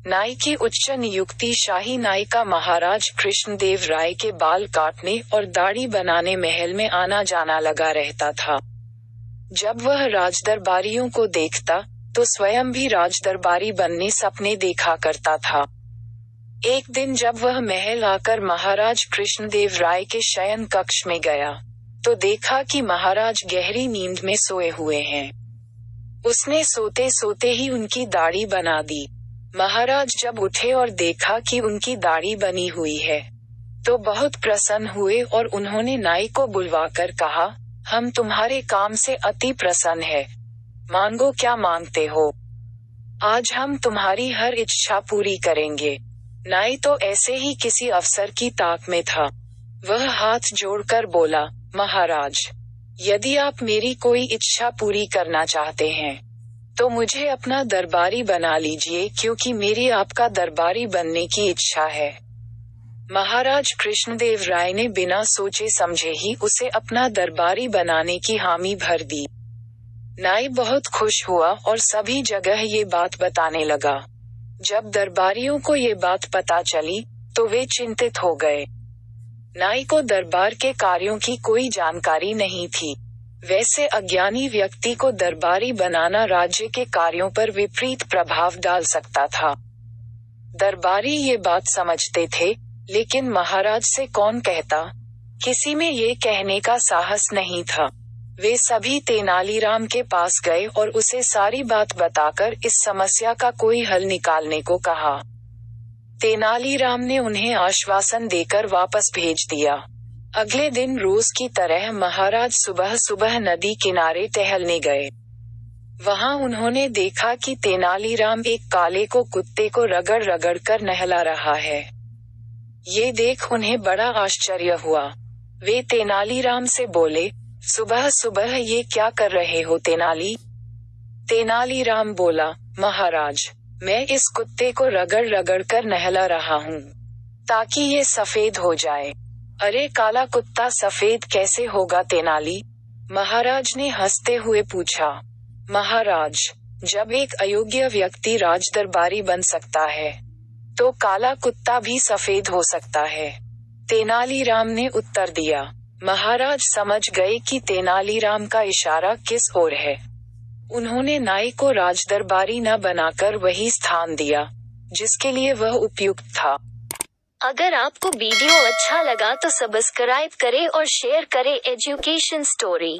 नाई की उच्च नियुक्ति शाही नाई का महाराज कृष्णदेव राय के बाल काटने और दाढ़ी बनाने महल में आना जाना लगा रहता था। जब वह राजदरबारियों को देखता तो स्वयं भी राजदरबारी बनने सपने देखा करता था। एक दिन जब वह महल आकर महाराज कृष्णदेव राय के शयन कक्ष में गया तो देखा कि महाराज गहरी नींद में सोए हुए हैं। उसने सोते सोते ही उनकी दाढ़ी बना दी। महाराज जब उठे और देखा कि उनकी दाढ़ी बनी हुई है तो बहुत प्रसन्न हुए और उन्होंने नाई को बुलवाकर कहा, हम तुम्हारे काम से अति प्रसन्न है, मांगो क्या मांगते हो, आज हम तुम्हारी हर इच्छा पूरी करेंगे। नाई तो ऐसे ही किसी अफसर की ताक में था। वह हाथ जोड़कर बोला, महाराज, यदि आप मेरी कोई इच्छा पूरी करना चाहते हैं तो मुझे अपना दरबारी बना लीजिए, क्योंकि मेरी आपका दरबारी बनने की इच्छा है। महाराज कृष्णदेव राय ने बिना सोचे समझे ही उसे अपना दरबारी बनाने की हामी भर दी। नाई बहुत खुश हुआ और सभी जगह ये बात बताने लगा। जब दरबारियों को ये बात पता चली तो वे चिंतित हो गए। नाई को दरबार के कार्यों की कोई जानकारी नहीं थी। वैसे अज्ञानी व्यक्ति को दरबारी बनाना राज्य के कार्यों पर विपरीत प्रभाव डाल सकता था। दरबारी ये बात समझते थे, लेकिन महाराज से कौन कहता। किसी में ये कहने का साहस नहीं था। वे सभी तेनालीराम के पास गए और उसे सारी बात बताकर इस समस्या का कोई हल निकालने को कहा। तेनालीराम ने उन्हें आश्वासन देकर वापस भेज दिया। अगले दिन रोज की तरह महाराज सुबह सुबह नदी किनारे टहलने गए। वहां उन्होंने देखा कि तेनालीराम एक काले को कुत्ते को रगड़ रगड़ कर नहला रहा है। ये देख उन्हें बड़ा आश्चर्य हुआ। वे तेनालीराम से बोले, सुबह सुबह ये क्या कर रहे हो तेनाली? तेनालीराम बोला, महाराज, मैं इस कुत्ते को रगड़ रगड़ कर नहला रहा हूँ ताकि ये सफेद हो जाए। अरे काला कुत्ता सफेद कैसे होगा तेनाली? महाराज ने हंसते हुए पूछा। महाराज, जब एक अयोग्य व्यक्ति राजदरबारी बन सकता है तो काला कुत्ता भी सफेद हो सकता है, तेनालीराम ने उत्तर दिया। महाराज समझ गए कि तेनालीराम का इशारा किस ओर है। उन्होंने नाई को राजदरबारी न बनाकर वही स्थान दिया जिसके लिए वह उपयुक्त था। अगर आपको वीडियो अच्छा लगा तो सब्सक्राइब करें और शेयर करें एजुकेशन स्टोरी।